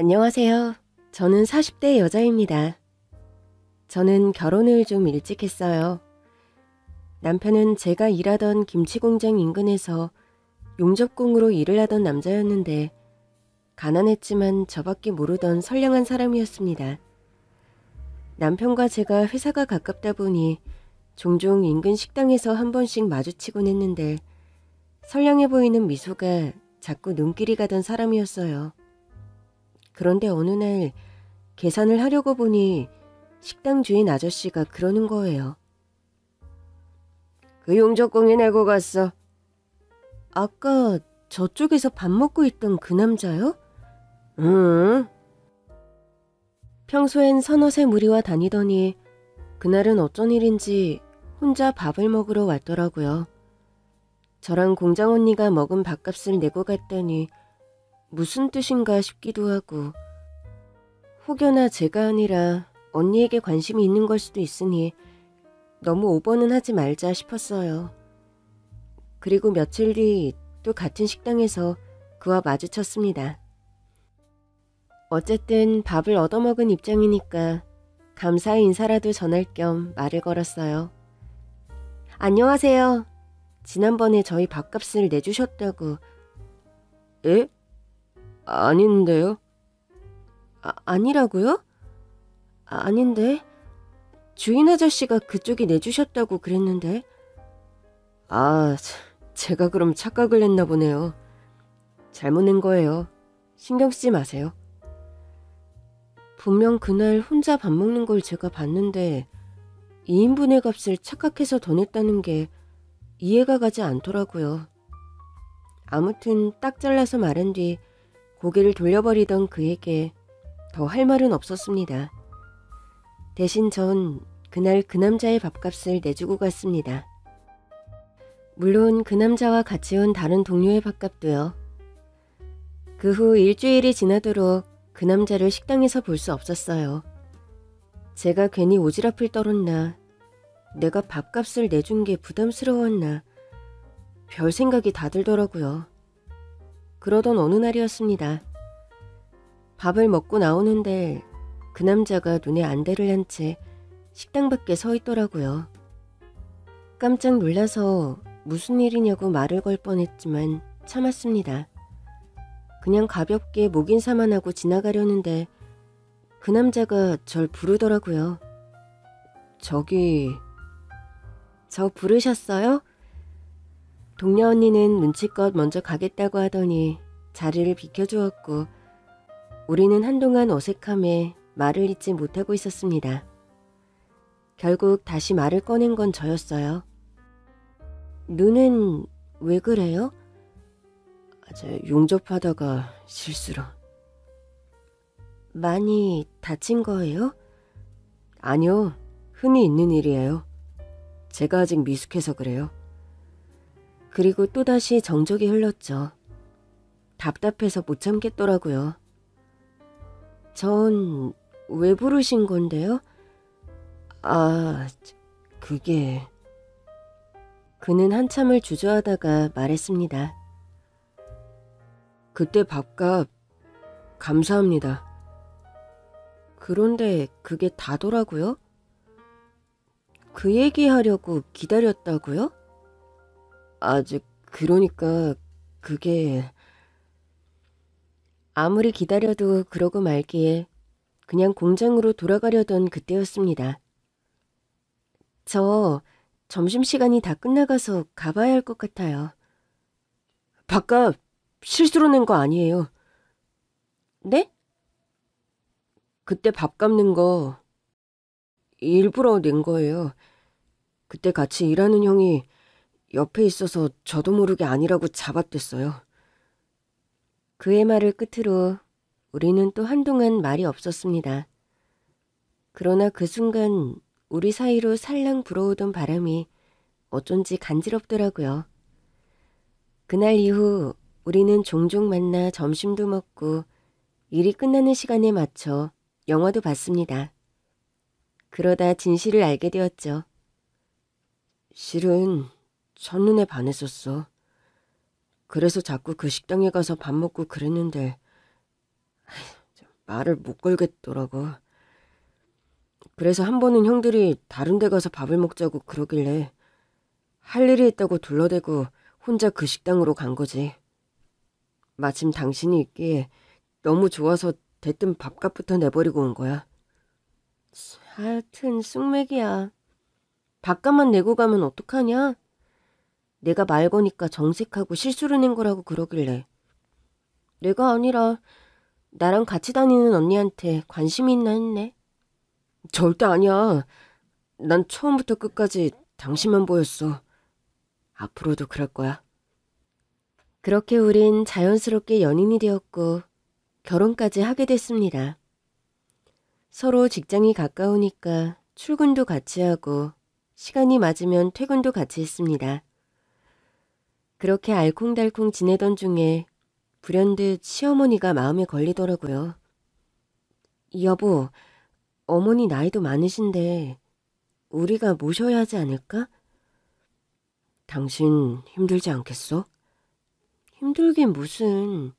안녕하세요. 저는 40대 여자입니다. 저는 결혼을 좀 일찍 했어요. 남편은 제가 일하던 김치공장 인근에서 용접공으로 일을 하던 남자였는데 가난했지만 저밖에 모르던 선량한 사람이었습니다. 남편과 제가 회사가 가깝다 보니 종종 인근 식당에서 한 번씩 마주치곤 했는데 선량해 보이는 미소가 자꾸 눈길이 가던 사람이었어요. 그런데 어느 날 계산을 하려고 보니 식당 주인 아저씨가 그러는 거예요. 그 용접공이 내고 갔어. 아까 저쪽에서 밥 먹고 있던 그 남자요? 응. 평소엔 서너새 무리와 다니더니 그날은 어쩐 일인지 혼자 밥을 먹으러 왔더라고요. 저랑 공장 언니가 먹은 밥값을 내고 갔더니 무슨 뜻인가 싶기도 하고 혹여나 제가 아니라 언니에게 관심이 있는 걸 수도 있으니 너무 오버는 하지 말자 싶었어요. 그리고 며칠 뒤 또 같은 식당에서 그와 마주쳤습니다. 어쨌든 밥을 얻어먹은 입장이니까 감사의 인사라도 전할 겸 말을 걸었어요. 안녕하세요. 지난번에 저희 밥값을 내주셨다고. 에? 아닌데요? 아니라고요? 아닌데. 주인 아저씨가 그쪽이 내주셨다고 그랬는데. 제가 그럼 착각을 했나 보네요. 잘못 낸 거예요. 신경 쓰지 마세요. 분명 그날 혼자 밥 먹는 걸 제가 봤는데 2인분의 값을 착각해서 더 냈다는 게 이해가 가지 않더라고요. 아무튼 딱 잘라서 말한 뒤 고개를 돌려버리던 그에게 더 할 말은 없었습니다. 대신 전 그날 그 남자의 밥값을 내주고 갔습니다. 물론 그 남자와 같이 온 다른 동료의 밥값도요. 그 후 일주일이 지나도록 그 남자를 식당에서 볼 수 없었어요. 제가 괜히 오지랖을 떨었나, 내가 밥값을 내준 게 부담스러웠나, 별 생각이 다 들더라고요. 그러던 어느 날이었습니다. 밥을 먹고 나오는데 그 남자가 눈에 안대를 한 채 식당 밖에 서 있더라고요. 깜짝 놀라서 무슨 일이냐고 말을 걸 뻔했지만 참았습니다. 그냥 가볍게 목인사만 하고 지나가려는데 그 남자가 절 부르더라고요. 저 부르셨어요? 동료 언니는 눈치껏 먼저 가겠다고 하더니 자리를 비켜주었고 우리는 한동안 어색함에 말을 잇지 못하고 있었습니다. 결국 다시 말을 꺼낸 건 저였어요. 눈은 왜 그래요? 용접하다가 실수로. 많이 다친 거예요? 아니요, 흔히 있는 일이에요. 제가 아직 미숙해서 그래요. 그리고 또다시 정적이 흘렀죠. 답답해서 못 참겠더라고요. 전 왜 부르신 건데요? 그게... 그는 한참을 주저하다가 말했습니다. 그때 밥값 감사합니다. 그런데 그게 다더라고요? 그 얘기하려고 기다렸다고요? 그러니까 그게... 아무리 기다려도 그러고 말기에 그냥 공장으로 돌아가려던 그때였습니다. 저 점심시간이 다 끝나가서 가봐야 할 것 같아요. 밥값 실수로 낸 거 아니에요. 네? 그때 밥 갚는 거 일부러 낸 거예요. 그때 같이 일하는 형이 옆에 있어서 저도 모르게 아니라고 잡아댔어요. 그의 말을 끝으로 우리는 또 한동안 말이 없었습니다. 그러나 그 순간 우리 사이로 살랑 불어오던 바람이 어쩐지 간지럽더라고요. 그날 이후 우리는 종종 만나 점심도 먹고 일이 끝나는 시간에 맞춰 영화도 봤습니다. 그러다 진실을 알게 되었죠. 실은 첫눈에 반했었어. 그래서 자꾸 그 식당에 가서 밥 먹고 그랬는데 말을 못 걸겠더라고. 그래서 한 번은 형들이 다른 데 가서 밥을 먹자고 그러길래 할 일이 있다고 둘러대고 혼자 그 식당으로 간 거지. 마침 당신이 있기에 너무 좋아서 대뜸 밥값부터 내버리고 온 거야. 하여튼 쑥맥이야. 밥값만 내고 가면 어떡하냐? 내가 말 거니까 정색하고 실수를 낸 거라고 그러길래. 내가 아니라 나랑 같이 다니는 언니한테 관심이 있나 했네. 절대 아니야. 난 처음부터 끝까지 당신만 보였어. 앞으로도 그럴 거야. 그렇게 우린 자연스럽게 연인이 되었고 결혼까지 하게 됐습니다. 서로 직장이 가까우니까 출근도 같이 하고 시간이 맞으면 퇴근도 같이 했습니다. 그렇게 알콩달콩 지내던 중에 불현듯 시어머니가 마음에 걸리더라고요. 여보, 어머니 나이도 많으신데 우리가 모셔야 하지 않을까? 당신 힘들지 않겠어? 힘들긴 무슨.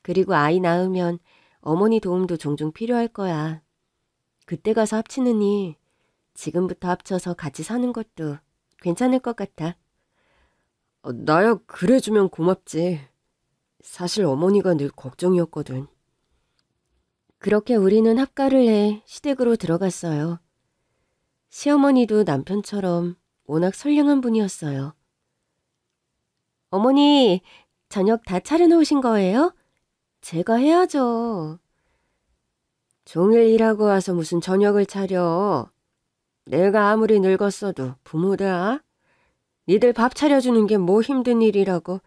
그리고 아이 낳으면 어머니 도움도 종종 필요할 거야. 그때 가서 합치느니 지금부터 합쳐서 같이 사는 것도 괜찮을 것 같아. 나야 그래주면 고맙지. 사실 어머니가 늘 걱정이었거든. 그렇게 우리는 합가를 해 시댁으로 들어갔어요. 시어머니도 남편처럼 워낙 선량한 분이었어요. 어머니, 저녁 다 차려놓으신 거예요? 제가 해야죠. 종일 일하고 와서 무슨 저녁을 차려. 내가 아무리 늙었어도 부모다. 니들 밥 차려주는 게 뭐 힘든 일이라고.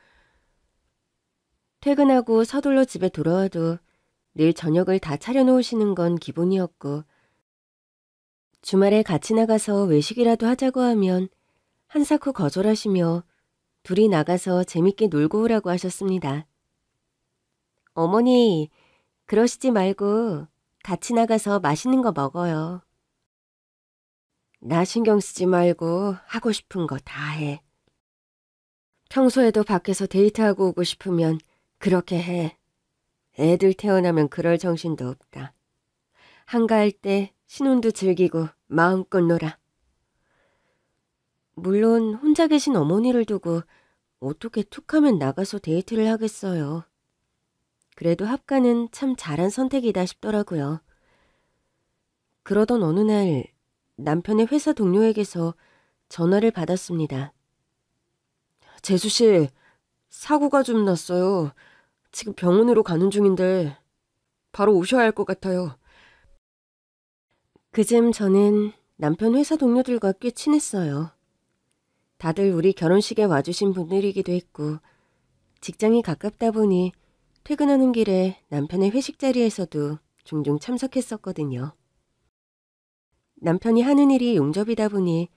퇴근하고 서둘러 집에 돌아와도 늘 저녁을 다 차려놓으시는 건 기본이었고 주말에 같이 나가서 외식이라도 하자고 하면 한사코 거절하시며 둘이 나가서 재밌게 놀고 오라고 하셨습니다. 어머니, 그러시지 말고 같이 나가서 맛있는 거 먹어요. 나 신경 쓰지 말고 하고 싶은 거 다 해. 평소에도 밖에서 데이트하고 오고 싶으면 그렇게 해. 애들 태어나면 그럴 정신도 없다. 한가할 때 신혼도 즐기고 마음껏 놀아. 물론 혼자 계신 어머니를 두고 어떻게 툭하면 나가서 데이트를 하겠어요. 그래도 합가는 참 잘한 선택이다 싶더라고요. 그러던 어느 날 남편의 회사 동료에게서 전화를 받았습니다. 재수씨, 사고가 좀 났어요. 지금 병원으로 가는 중인데 바로 오셔야 할 것 같아요. 그즘 저는 남편 회사 동료들과 꽤 친했어요. 다들 우리 결혼식에 와주신 분들이기도 했고 직장이 가깝다 보니 퇴근하는 길에 남편의 회식 자리에서도 종종 참석했었거든요. 남편이 하는 일이 용접이다 보니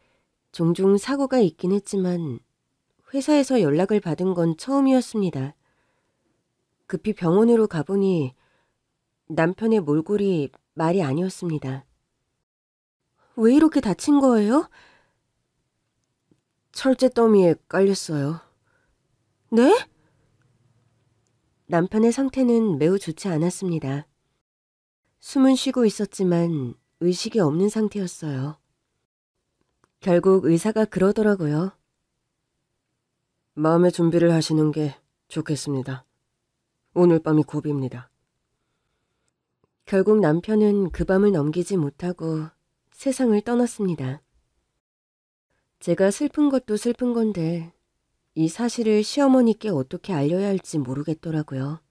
종종 사고가 있긴 했지만 회사에서 연락을 받은 건 처음이었습니다. 급히 병원으로 가보니 남편의 몰골이 말이 아니었습니다. 왜 이렇게 다친 거예요? 철제 더미에 깔렸어요. 네? 남편의 상태는 매우 좋지 않았습니다. 숨은 쉬고 있었지만 의식이 없는 상태였어요. 결국 의사가 그러더라고요. 마음의 준비를 하시는 게 좋겠습니다. 오늘 밤이 고비입니다. 결국 남편은 그 밤을 넘기지 못하고 세상을 떠났습니다. 제가 슬픈 것도 슬픈 건데 이 사실을 시어머니께 어떻게 알려야 할지 모르겠더라고요.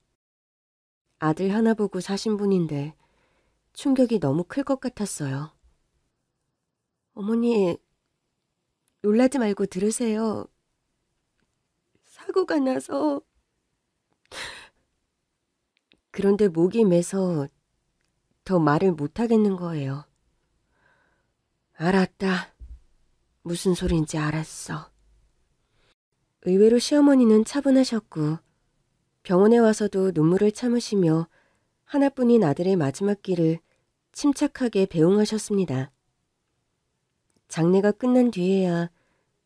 아들 하나 보고 사신 분인데 충격이 너무 클 것 같았어요. 어머니, 놀라지 말고 들으세요. 사고가 나서... 그런데 목이 메서 더 말을 못하겠는 거예요. 알았다. 무슨 소린지 알았어. 의외로 시어머니는 차분하셨고 병원에 와서도 눈물을 참으시며 하나뿐인 아들의 마지막 길을 침착하게 배웅하셨습니다. 장례가 끝난 뒤에야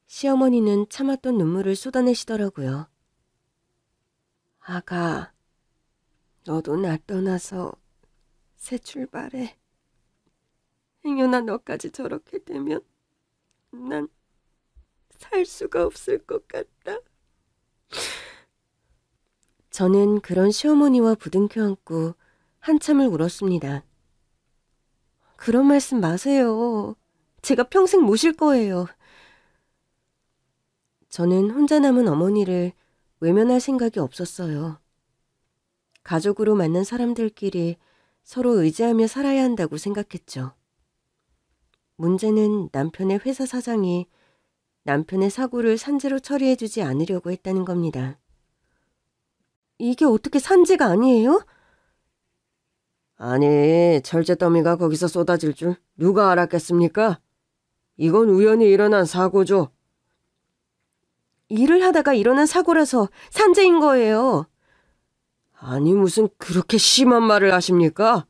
시어머니는 참았던 눈물을 쏟아내시더라고요. 아가, 너도 나 떠나서 새 출발해. 행여나 너까지 저렇게 되면 난 살 수가 없을 것 같다. 저는 그런 시어머니와 부둥켜 안고 한참을 울었습니다. 그런 말씀 마세요. 제가 평생 모실 거예요. 저는 혼자 남은 어머니를 외면할 생각이 없었어요. 가족으로 만난 사람들끼리 서로 의지하며 살아야 한다고 생각했죠. 문제는 남편의 회사 사장이 남편의 사고를 산재로 처리해주지 않으려고 했다는 겁니다. 이게 어떻게 산재가 아니에요? 아니, 철제 더미가 거기서 쏟아질 줄 누가 알았겠습니까? 이건 우연히 일어난 사고죠. 일을 하다가 일어난 사고라서 산재인 거예요. 아니, 무슨 그렇게 심한 말을 하십니까?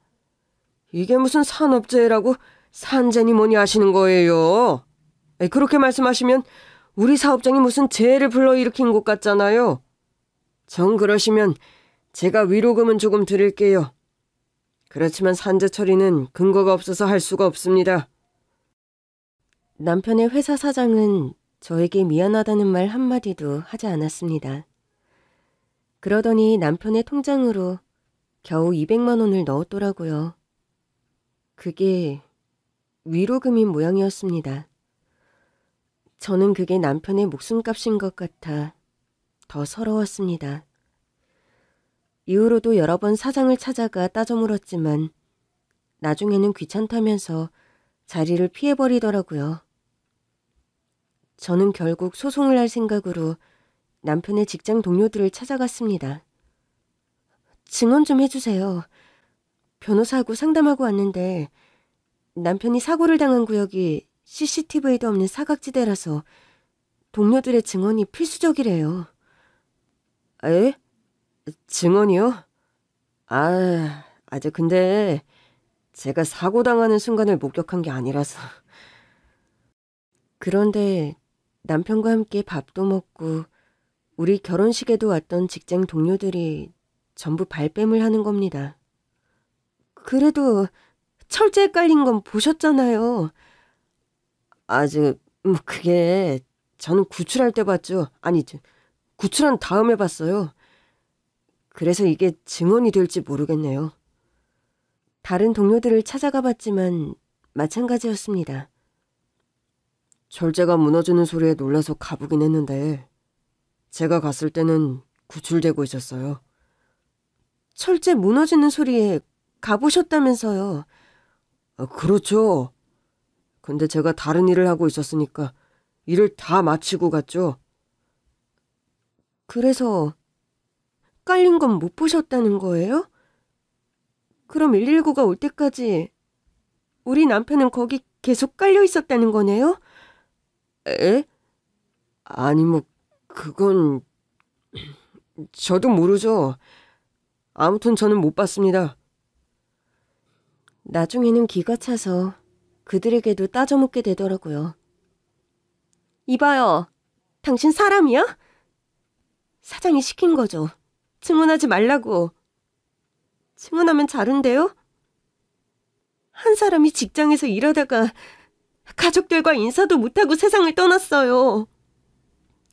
이게 무슨 산업재해라고 산재니 뭐니 하시는 거예요. 그렇게 말씀하시면 우리 사업장이 무슨 재해를 불러일으킨 것 같잖아요. 정 그러시면 제가 위로금은 조금 드릴게요. 그렇지만 산재 처리는 근거가 없어서 할 수가 없습니다. 남편의 회사 사장은 저에게 미안하다는 말 한마디도 하지 않았습니다. 그러더니 남편의 통장으로 겨우 200만 원을 넣었더라고요. 그게 위로금인 모양이었습니다. 저는 그게 남편의 목숨값인 것 같아 더 서러웠습니다. 이후로도 여러 번 사장을 찾아가 따져 물었지만 나중에는 귀찮다면서 자리를 피해버리더라고요. 저는 결국 소송을 할 생각으로 남편의 직장 동료들을 찾아갔습니다. 증언 좀 해주세요. 변호사하고 상담하고 왔는데 남편이 사고를 당한 구역이 CCTV에도 없는 사각지대라서 동료들의 증언이 필수적이래요. 에? 증언이요? 근데 제가 사고 당하는 순간을 목격한 게 아니라서. 그런데 남편과 함께 밥도 먹고 우리 결혼식에도 왔던 직장 동료들이 전부 발뺌을 하는 겁니다. 그래도 철제에 깔린 건 보셨잖아요. 그게 저는 구출할 때 봤죠. 구출한 다음에 봤어요. 그래서 이게 증언이 될지 모르겠네요. 다른 동료들을 찾아가 봤지만 마찬가지였습니다. 철제가 무너지는 소리에 놀라서 가보긴 했는데 제가 갔을 때는 구출되고 있었어요. 철제 무너지는 소리에 가보셨다면서요. 그렇죠. 근데 제가 다른 일을 하고 있었으니까 일을 다 마치고 갔죠. 그래서 깔린 건 못 보셨다는 거예요? 그럼 119가 올 때까지 우리 남편은 거기 계속 깔려 있었다는 거네요? 에? 그건 저도 모르죠. 아무튼 저는 못 봤습니다. 나중에는 기가 차서 그들에게도 따져묻게 되더라고요. 이봐요. 당신 사람이야? 사장이 시킨 거죠. 증언하지 말라고. 증언하면 자른대요? 한 사람이 직장에서 일하다가 가족들과 인사도 못하고 세상을 떠났어요.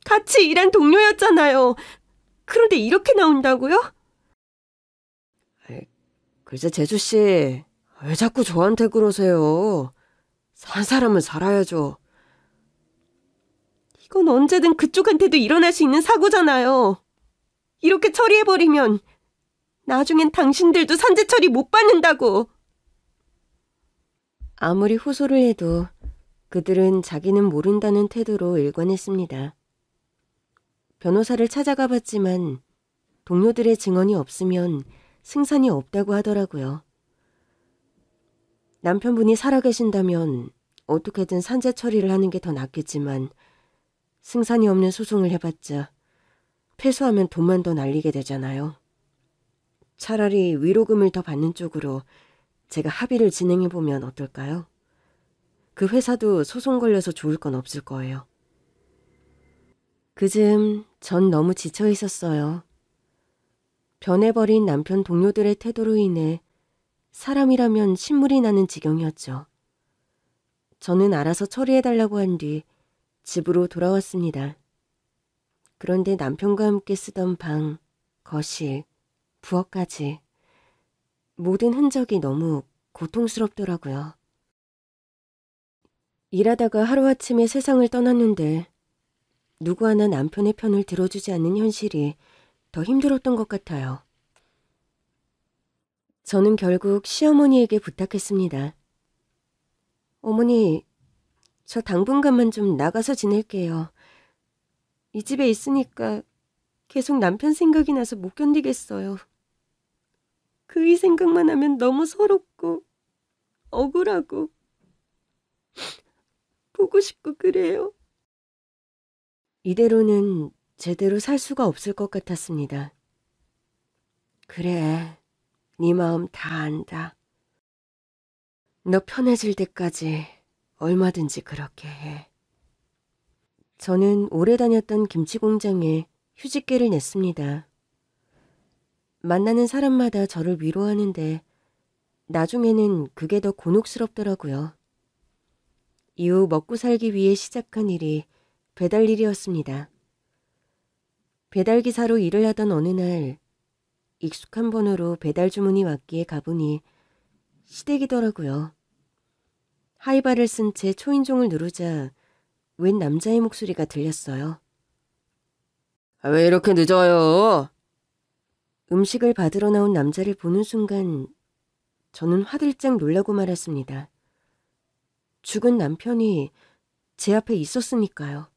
같이 일한 동료였잖아요. 그런데 이렇게 나온다고요? 글쎄 재수씨, 왜 자꾸 저한테 그러세요? 산 사람은 살아야죠. 이건 언제든 그쪽한테도 일어날 수 있는 사고잖아요. 이렇게 처리해버리면 나중엔 당신들도 산재 처리 못 받는다고. 아무리 호소를 해도 그들은 자기는 모른다는 태도로 일관했습니다. 변호사를 찾아가 봤지만 동료들의 증언이 없으면 승산이 없다고 하더라고요. 남편분이 살아계신다면 어떻게든 산재 처리를 하는 게 더 낫겠지만 승산이 없는 소송을 해봤자 패소하면 돈만 더 날리게 되잖아요. 차라리 위로금을 더 받는 쪽으로 제가 합의를 진행해보면 어떨까요? 그 회사도 소송 걸려서 좋을 건 없을 거예요. 그즈음 전 너무 지쳐 있었어요. 변해버린 남편 동료들의 태도로 인해 사람이라면 신물이 나는 지경이었죠. 저는 알아서 처리해달라고 한 뒤 집으로 돌아왔습니다. 그런데 남편과 함께 쓰던 방, 거실, 부엌까지 모든 흔적이 너무 고통스럽더라고요. 일하다가 하루아침에 세상을 떠났는데 누구 하나 남편의 편을 들어주지 않는 현실이 더 힘들었던 것 같아요. 저는 결국 시어머니에게 부탁했습니다. 어머니, 저 당분간만 좀 나가서 지낼게요. 이 집에 있으니까 계속 남편 생각이 나서 못 견디겠어요. 그의 생각만 하면 너무 서럽고 억울하고 보고 싶고 그래요. 이대로는 제대로 살 수가 없을 것 같았습니다. 그래, 네 마음 다 안다. 너 편해질 때까지 얼마든지 그렇게 해. 저는 오래 다녔던 김치 공장에 휴직계를 냈습니다. 만나는 사람마다 저를 위로하는데 나중에는 그게 더 곤혹스럽더라고요. 이후 먹고 살기 위해 시작한 일이 배달 일이었습니다. 배달기사로 일을 하던 어느 날 익숙한 번호로 배달 주문이 왔기에 가보니 시댁이더라고요. 하이바를 쓴 채 초인종을 누르자 웬 남자의 목소리가 들렸어요. 왜 이렇게 늦어요? 음식을 받으러 나온 남자를 보는 순간 저는 화들짝 놀라고 말았습니다. 죽은 남편이 제 앞에 있었으니까요.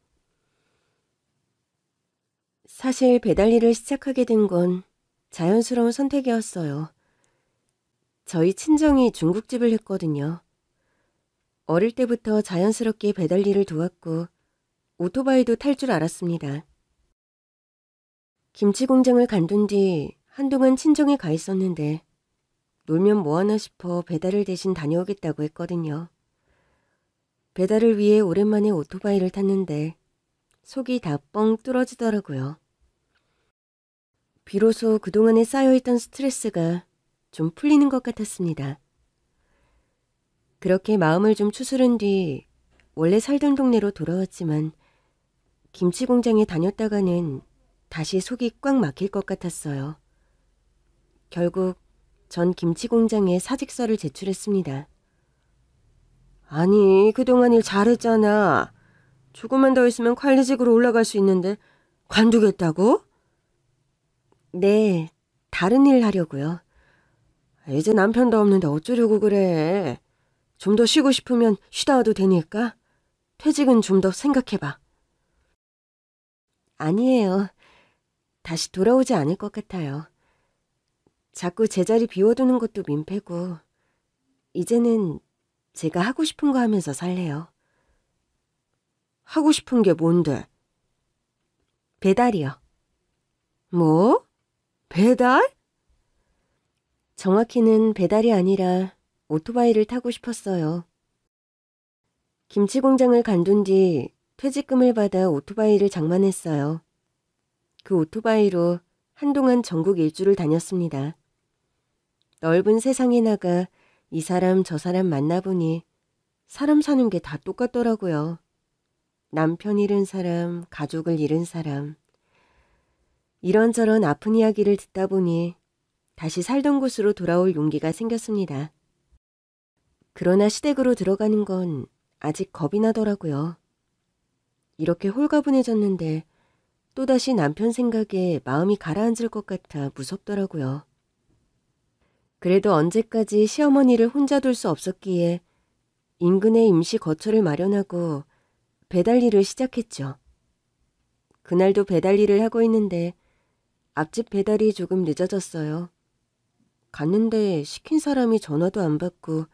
사실 배달 일을 시작하게 된 건 자연스러운 선택이었어요. 저희 친정이 중국집을 했거든요. 어릴 때부터 자연스럽게 배달 일을 도왔고 오토바이도 탈 줄 알았습니다. 김치 공장을 간둔 뒤 한동안 친정에 가 있었는데 놀면 뭐하나 싶어 배달을 대신 다녀오겠다고 했거든요. 배달을 위해 오랜만에 오토바이를 탔는데 속이 다 뻥 뚫어지더라고요. 비로소 그동안에 쌓여있던 스트레스가 좀 풀리는 것 같았습니다. 그렇게 마음을 좀 추스른 뒤 원래 살던 동네로 돌아왔지만 김치 공장에 다녔다가는 다시 속이 꽉 막힐 것 같았어요. 결국 전 김치 공장에 사직서를 제출했습니다. 아니, 그동안 일 잘했잖아. 조금만 더 있으면 관리직으로 올라갈 수 있는데 관두겠다고? 네, 다른 일 하려고요. 이제 남편도 없는데 어쩌려고 그래. 좀 더 쉬고 싶으면 쉬다 와도 되니까 퇴직은 좀 더 생각해봐. 아니에요. 다시 돌아오지 않을 것 같아요. 자꾸 제자리 비워두는 것도 민폐고 이제는 제가 하고 싶은 거 하면서 살래요. 하고 싶은 게 뭔데? 배달이요. 뭐? 배달? 정확히는 배달이 아니라 오토바이를 타고 싶었어요. 김치 공장을 간둔 뒤 퇴직금을 받아 오토바이를 장만했어요. 그 오토바이로 한동안 전국 일주를 다녔습니다. 넓은 세상에 나가 이 사람 저 사람 만나보니 사람 사는 게 다 똑같더라고요. 남편 잃은 사람, 가족을 잃은 사람. 이런저런 아픈 이야기를 듣다 보니 다시 살던 곳으로 돌아올 용기가 생겼습니다. 그러나 시댁으로 들어가는 건 아직 겁이 나더라고요. 이렇게 홀가분해졌는데 또다시 남편 생각에 마음이 가라앉을 것 같아 무섭더라고요. 그래도 언제까지 시어머니를 혼자 둘 수 없었기에 인근에 임시 거처를 마련하고 배달 일을 시작했죠. 그날도 배달 일을 하고 있는데 앞집 배달이 조금 늦어졌어요. 갔는데 시킨 사람이 전화도 안 받고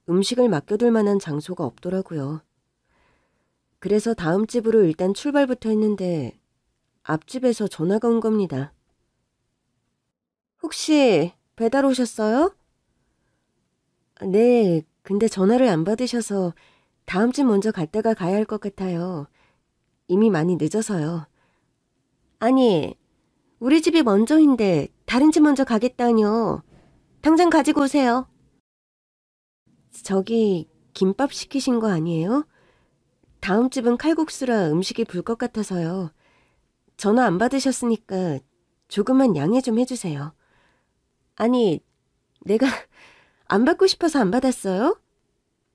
음식을 맡겨둘 만한 장소가 없더라고요. 그래서 다음 집으로 일단 출발부터 했는데 앞집에서 전화가 온 겁니다. 혹시 배달 오셨어요? 네, 근데 전화를 안 받으셔서 다음 집 먼저 갔다가 가야 할 것 같아요. 이미 많이 늦어서요. 아니, 우리 집이 먼저인데 다른 집 먼저 가겠다뇨. 당장 가지고 오세요. 저기 김밥 시키신 거 아니에요? 다음 집은 칼국수라 음식이 불 것 같아서요. 전화 안 받으셨으니까 조금만 양해 좀 해주세요. 아니, 내가 안 받고 싶어서 안 받았어요?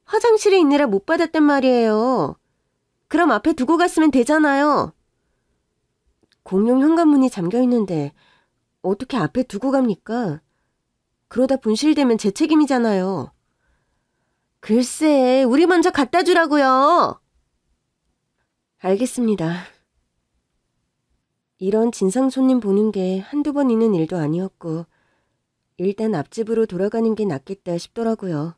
화장실에 있느라 못 받았단 말이에요. 그럼 앞에 두고 갔으면 되잖아요. 공용 현관문이 잠겨있는데 어떻게 앞에 두고 갑니까? 그러다 분실되면 제 책임이잖아요. 글쎄, 우리 먼저 갖다 주라고요. 알겠습니다. 이런 진상 손님 보는 게 한두 번 있는 일도 아니었고 일단 앞집으로 돌아가는 게 낫겠다 싶더라고요.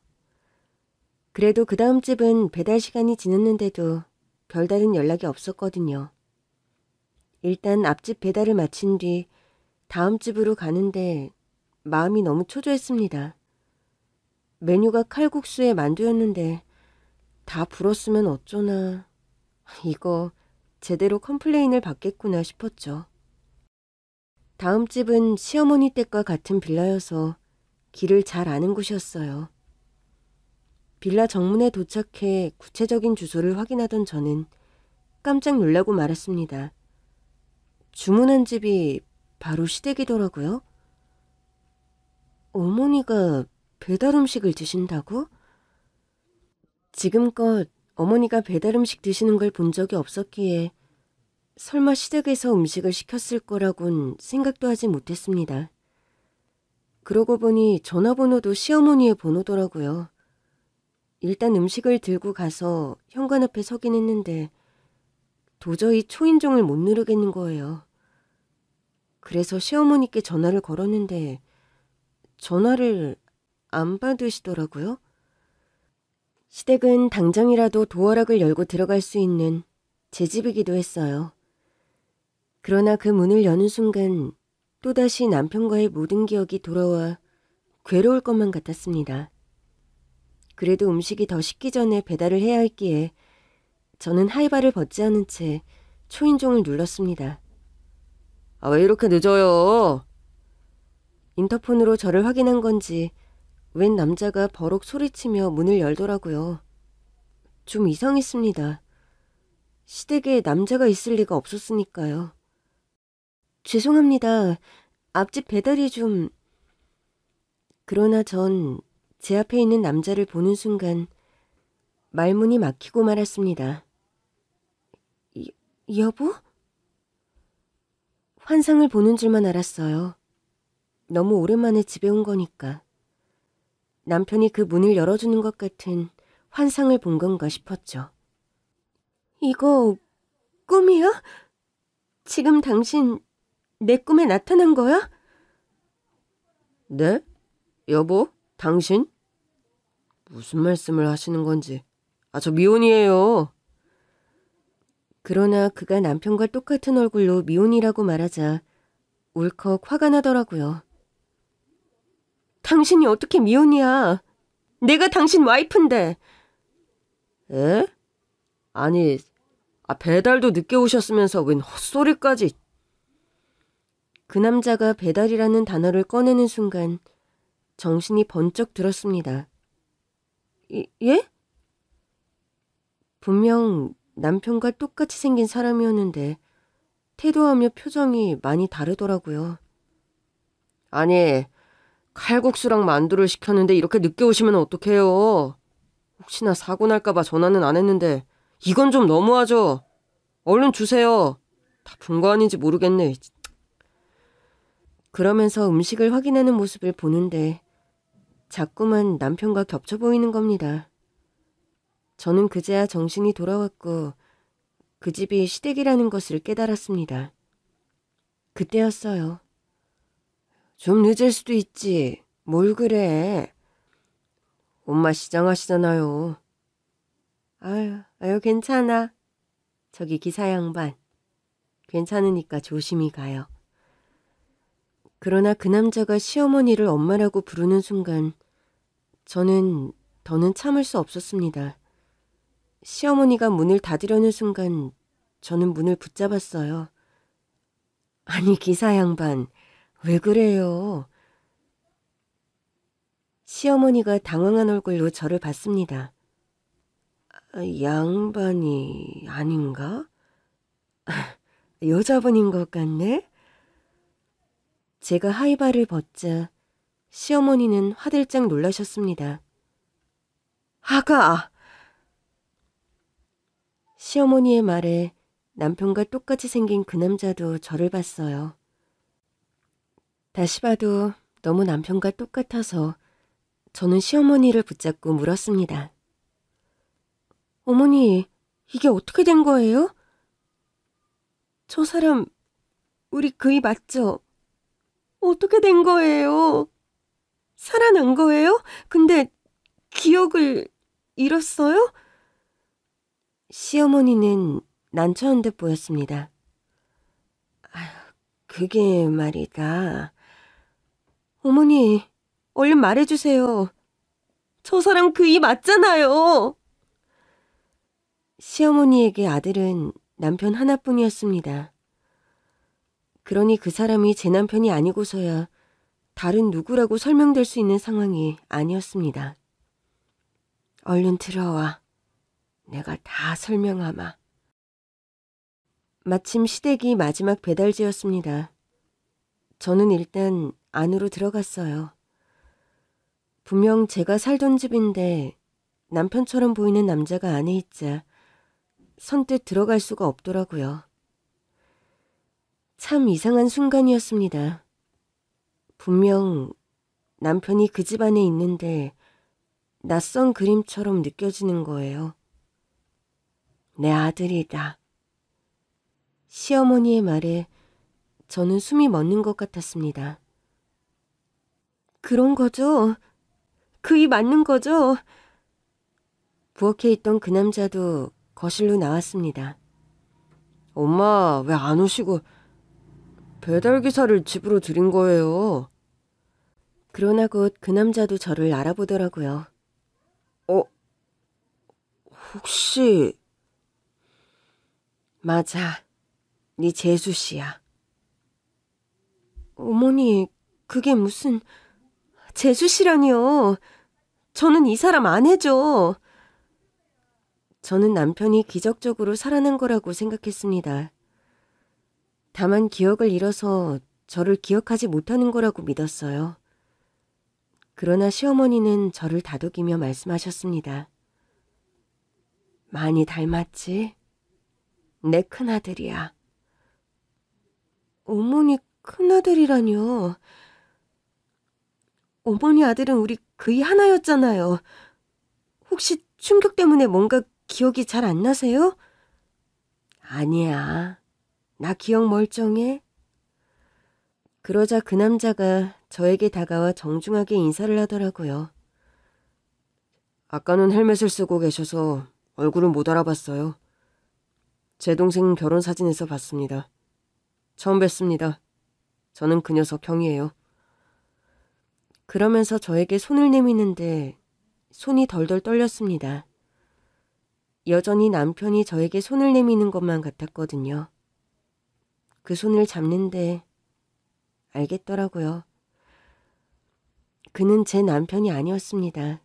그래도 그 다음 집은 배달 시간이 지났는데도 별다른 연락이 없었거든요. 일단 앞집 배달을 마친 뒤 다음 집으로 가는데 마음이 너무 초조했습니다. 메뉴가 칼국수에 만두였는데 다 불었으면 어쩌나. 이거 제대로 컴플레인을 받겠구나 싶었죠. 다음 집은 시어머니 댁과 같은 빌라여서 길을 잘 아는 곳이었어요. 빌라 정문에 도착해 구체적인 주소를 확인하던 저는 깜짝 놀라고 말았습니다. 주문한 집이 바로 시댁이더라고요. 어머니가 배달 음식을 드신다고? 지금껏 어머니가 배달 음식 드시는 걸 본 적이 없었기에 설마 시댁에서 음식을 시켰을 거라곤 생각도 하지 못했습니다. 그러고 보니 전화번호도 시어머니의 번호더라고요. 일단 음식을 들고 가서 현관 앞에 서긴 했는데 도저히 초인종을 못 누르겠는 거예요. 그래서 시어머니께 전화를 걸었는데 전화를 안 받으시더라고요. 시댁은 당장이라도 도어락을 열고 들어갈 수 있는 제 집이기도 했어요. 그러나 그 문을 여는 순간 또다시 남편과의 모든 기억이 돌아와 괴로울 것만 같았습니다. 그래도 음식이 더 식기 전에 배달을 해야 했기에 저는 하이바를 벗지 않은 채 초인종을 눌렀습니다. 왜 이렇게 늦어요? 인터폰으로 저를 확인한 건지 웬 남자가 버럭 소리치며 문을 열더라고요. 좀 이상했습니다. 시댁에 남자가 있을 리가 없었으니까요. 죄송합니다. 앞집 배달이 좀... 그러나 전 제 앞에 있는 남자를 보는 순간 말문이 막히고 말았습니다. 여보? 환상을 보는 줄만 알았어요. 너무 오랜만에 집에 온 거니까. 남편이 그 문을 열어주는 것 같은 환상을 본 건가 싶었죠. 이거 꿈이야? 지금 당신 내 꿈에 나타난 거야? 네? 여보? 당신? 무슨 말씀을 하시는 건지. 저 미혼이에요. 그러나 그가 남편과 똑같은 얼굴로 미혼이라고 말하자 울컥 화가 나더라고요. 당신이 어떻게 미혼이야? 내가 당신 와이프인데. 에? 아니, 배달도 늦게 오셨으면서 웬 헛소리까지. 그 남자가 배달이라는 단어를 꺼내는 순간 정신이 번쩍 들었습니다. 예? 분명 남편과 똑같이 생긴 사람이었는데 태도하며 표정이 많이 다르더라고요. 아니, 칼국수랑 만두를 시켰는데 이렇게 늦게 오시면 어떡해요? 혹시나 사고 날까봐 전화는 안 했는데 이건 좀 너무하죠? 얼른 주세요. 다 본 거 아닌지 모르겠네. 그러면서 음식을 확인하는 모습을 보는데 자꾸만 남편과 겹쳐 보이는 겁니다. 저는 그제야 정신이 돌아왔고 그 집이 시댁이라는 것을 깨달았습니다. 그때였어요. 좀 늦을 수도 있지. 뭘 그래. 엄마 시장하시잖아요. 아유, 괜찮아. 저기 기사 양반. 괜찮으니까 조심히 가요. 그러나 그 남자가 시어머니를 엄마라고 부르는 순간 저는 더는 참을 수 없었습니다. 시어머니가 문을 닫으려는 순간 저는 문을 붙잡았어요. 아니 기사 양반, 왜 그래요? 시어머니가 당황한 얼굴로 저를 봤습니다. 양반이 아닌가? 여자분인 것 같네? 제가 하이바를 벗자 시어머니는 화들짝 놀라셨습니다. 아가! 시어머니의 말에 남편과 똑같이 생긴 그 남자도 저를 봤어요. 다시 봐도 너무 남편과 똑같아서 저는 시어머니를 붙잡고 물었습니다. 어머니, 이게 어떻게 된 거예요? 저 사람 우리 그이 맞죠? 어떻게 된 거예요? 살아난 거예요? 근데 기억을 잃었어요? 시어머니는 난처한 듯 보였습니다. 그게 말이다. 어머니, 얼른 말해주세요. 저 사람 그이 맞잖아요. 시어머니에게 아들은 남편 하나뿐이었습니다. 그러니 그 사람이 제 남편이 아니고서야 다른 누구라고 설명될 수 있는 상황이 아니었습니다. 얼른 들어와. 내가 다 설명하마. 마침 시댁이 마지막 배달지였습니다. 저는 일단 안으로 들어갔어요. 분명 제가 살던 집인데 남편처럼 보이는 남자가 안에 있자 선뜻 들어갈 수가 없더라고요. 참 이상한 순간이었습니다. 분명 남편이 그 집 안에 있는데 낯선 그림처럼 느껴지는 거예요. 내 아들이다. 시어머니의 말에 저는 숨이 멎는 것 같았습니다. 그런 거죠? 그이 맞는 거죠? 부엌에 있던 그 남자도 거실로 나왔습니다. 엄마, 왜 안 오시고 배달기사를 집으로 들인 거예요? 그러나 곧 그 남자도 저를 알아보더라고요. 혹시... 맞아, 네 재수 씨야. 어머니, 그게 무슨... 재수 씨라니요. 저는 이 사람 아내죠. 저는 남편이 기적적으로 살아난 거라고 생각했습니다. 다만 기억을 잃어서 저를 기억하지 못하는 거라고 믿었어요. 그러나 시어머니는 저를 다독이며 말씀하셨습니다. 많이 닮았지? 내 큰아들이야. 어머니 큰아들이라뇨. 어머니 아들은 우리 그이 하나였잖아요. 혹시 충격 때문에 뭔가 기억이 잘 안 나세요? 아니야. 나 기억 멀쩡해. 그러자 그 남자가 저에게 다가와 정중하게 인사를 하더라고요. 아까는 헬멧을 쓰고 계셔서 얼굴은 못 알아봤어요. 제 동생 결혼 사진에서 봤습니다. 처음 뵙습니다. 저는 그 녀석 형이에요. 그러면서 저에게 손을 내미는데 손이 덜덜 떨렸습니다. 여전히 남편이 저에게 손을 내미는 것만 같았거든요. 그 손을 잡는데 알겠더라고요. 그는 제 남편이 아니었습니다.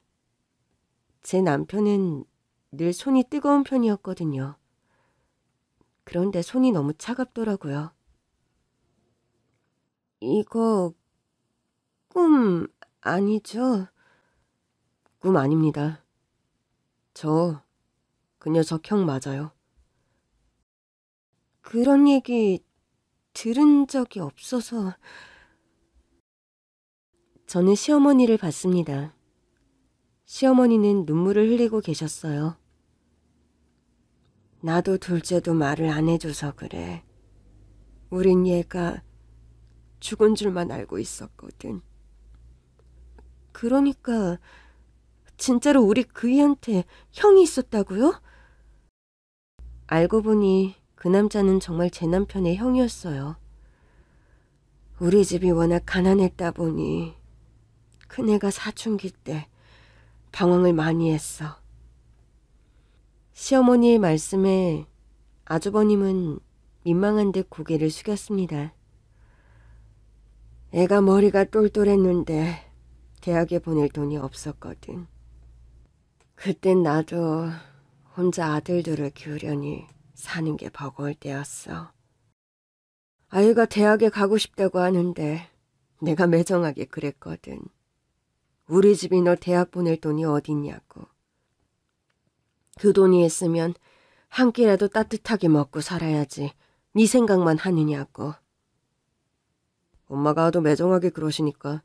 제 남편은 늘 손이 뜨거운 편이었거든요. 그런데 손이 너무 차갑더라고요. 이거 꿈 아니죠? 꿈 아닙니다. 저 그 녀석 형 맞아요. 그런 얘기 들은 적이 없어서... 저는 시어머니를 봤습니다. 시어머니는 눈물을 흘리고 계셨어요. 나도 둘째도 말을 안 해줘서 그래. 우린 얘가 죽은 줄만 알고 있었거든. 그러니까 진짜로 우리 그이한테 형이 있었다고요? 알고 보니 그 남자는 정말 제 남편의 형이었어요. 우리 집이 워낙 가난했다 보니 큰애가 사춘기 때 방황을 많이 했어. 시어머니의 말씀에 아주버님은 민망한 듯 고개를 숙였습니다. 애가 머리가 똘똘했는데 대학에 보낼 돈이 없었거든. 그땐 나도 혼자 아들들을 키우려니 사는 게 버거울 때였어. 아이가 대학에 가고 싶다고 하는데 내가 매정하게 그랬거든. 우리 집이 너 대학 보낼 돈이 어딨냐고. 그 돈이 있으면 한 끼라도 따뜻하게 먹고 살아야지 네 생각만 하느냐고. 엄마가 하도 매정하게 그러시니까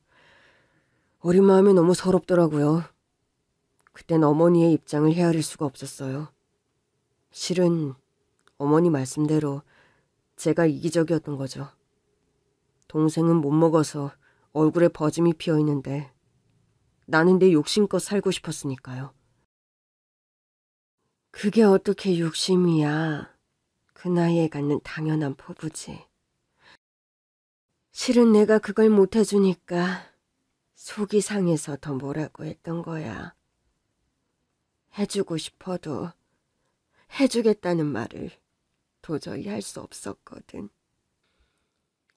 어린 마음이 너무 서럽더라고요. 그땐 어머니의 입장을 헤아릴 수가 없었어요. 실은 어머니 말씀대로 제가 이기적이었던 거죠. 동생은 못 먹어서 얼굴에 버짐이 피어있는데 나는 내 욕심껏 살고 싶었으니까요. 그게 어떻게 욕심이야. 그 나이에 갖는 당연한 포부지. 실은 내가 그걸 못 해주니까 속이 상해서 더 뭐라고 했던 거야. 해주고 싶어도 해주겠다는 말을 도저히 할 수 없었거든.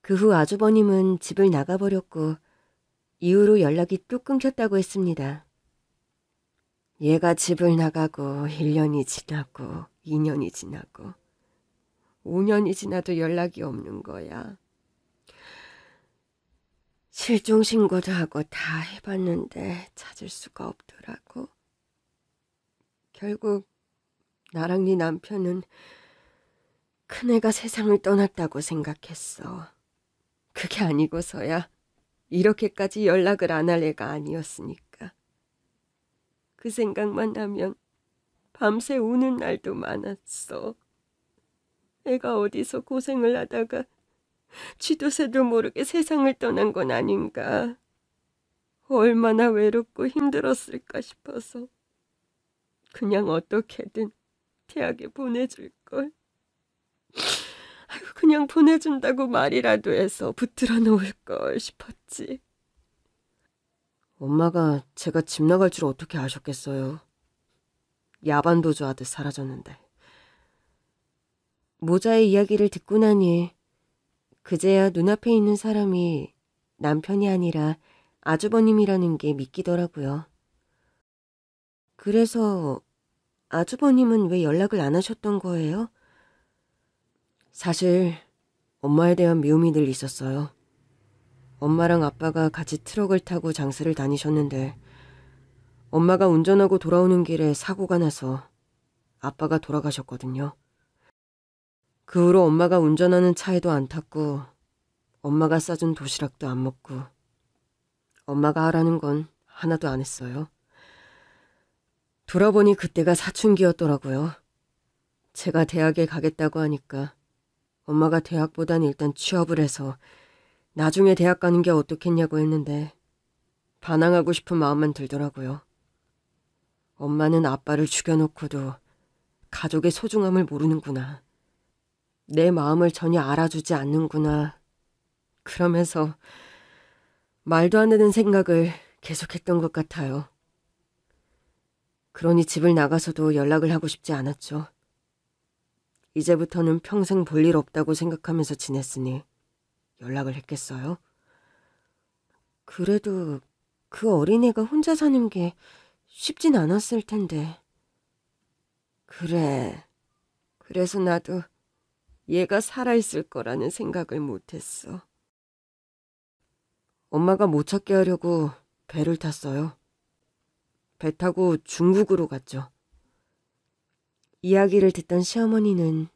그 후 아주버님은 집을 나가버렸고 이후로 연락이 뚝 끊겼다고 했습니다. 얘가 집을 나가고 1년이 지나고 2년이 지나고 5년이 지나도 연락이 없는 거야. 실종신고도 하고 다 해봤는데 찾을 수가 없더라고. 결국 나랑 네 남편은 큰애가 세상을 떠났다고 생각했어. 그게 아니고서야 이렇게까지 연락을 안 할 애가 아니었으니까. 그 생각만 하면 밤새 우는 날도 많았어. 애가 어디서 고생을 하다가 쥐도 새도 모르게 세상을 떠난 건 아닌가. 얼마나 외롭고 힘들었을까 싶어서 그냥 어떻게든 대학에 보내줄걸. 그냥 보내준다고 말이라도 해서 붙들어 놓을걸 싶었지. 엄마가 제가 집 나갈 줄 어떻게 아셨겠어요. 야반도주 하듯 사라졌는데. 모자의 이야기를 듣고 나니 그제야 눈앞에 있는 사람이 남편이 아니라 아주버님이라는 게 믿기더라고요. 그래서 아주버님은 왜 연락을 안 하셨던 거예요? 사실 엄마에 대한 미움이 늘 있었어요. 엄마랑 아빠가 같이 트럭을 타고 장사를 다니셨는데 엄마가 운전하고 돌아오는 길에 사고가 나서 아빠가 돌아가셨거든요. 그 후로 엄마가 운전하는 차에도 안 탔고 엄마가 싸준 도시락도 안 먹고 엄마가 하라는 건 하나도 안 했어요. 돌아보니 그때가 사춘기였더라고요. 제가 대학에 가겠다고 하니까 엄마가 대학보단 일단 취업을 해서 나중에 대학 가는 게 어떻겠냐고 했는데 반항하고 싶은 마음만 들더라고요. 엄마는 아빠를 죽여놓고도 가족의 소중함을 모르는구나. 내 마음을 전혀 알아주지 않는구나. 그러면서 말도 안 되는 생각을 계속했던 것 같아요. 그러니 집을 나가서도 연락을 하고 싶지 않았죠. 이제부터는 평생 볼 일 없다고 생각하면서 지냈으니 연락을 했겠어요? 그래도 그 어린애가 혼자 사는 게 쉽진 않았을 텐데. 그래. 그래서 나도 얘가 살아있을 거라는 생각을 못했어. 엄마가 못 찾게 하려고 배를 탔어요. 배 타고 중국으로 갔죠. 이야기를 듣던 시어머니는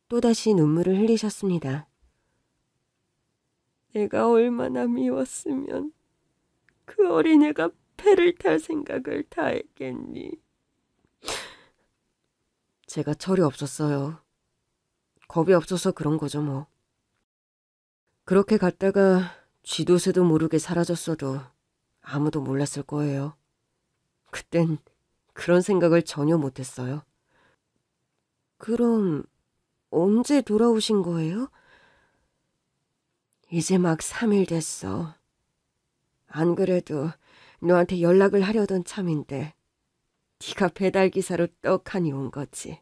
또다시 눈물을 흘리셨습니다. 내가 얼마나 미웠으면 그 어린애가 배를 탈 생각을 다 했겠니. 제가 철이 없었어요. 겁이 없어서 그런 거죠 뭐. 그렇게 갔다가 쥐도 새도 모르게 사라졌어도 아무도 몰랐을 거예요. 그땐 그런 생각을 전혀 못했어요. 그럼 언제 돌아오신 거예요? 이제 막 3일 됐어. 안 그래도 너한테 연락을 하려던 참인데 네가 배달기사로 떡하니 온 거지.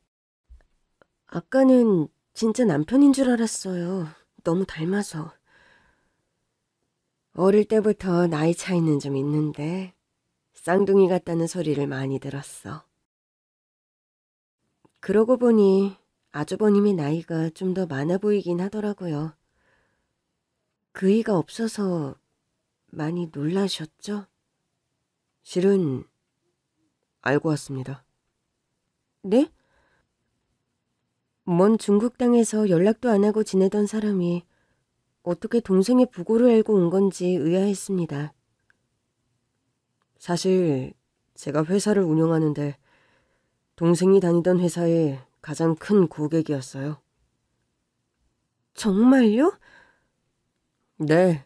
아까는 진짜 남편인 줄 알았어요. 너무 닮아서. 어릴 때부터 나이 차이는 좀 있는데 쌍둥이 같다는 소리를 많이 들었어. 그러고 보니 아주버님의 나이가 좀 더 많아 보이긴 하더라고요. 그이가 없어서 많이 놀라셨죠? 실은 알고 왔습니다. 네? 먼 중국 땅에서 연락도 안 하고 지내던 사람이 어떻게 동생의 부고를 알고 온 건지 의아했습니다. 사실 제가 회사를 운영하는데 동생이 다니던 회사의 가장 큰 고객이었어요. 정말요? 네.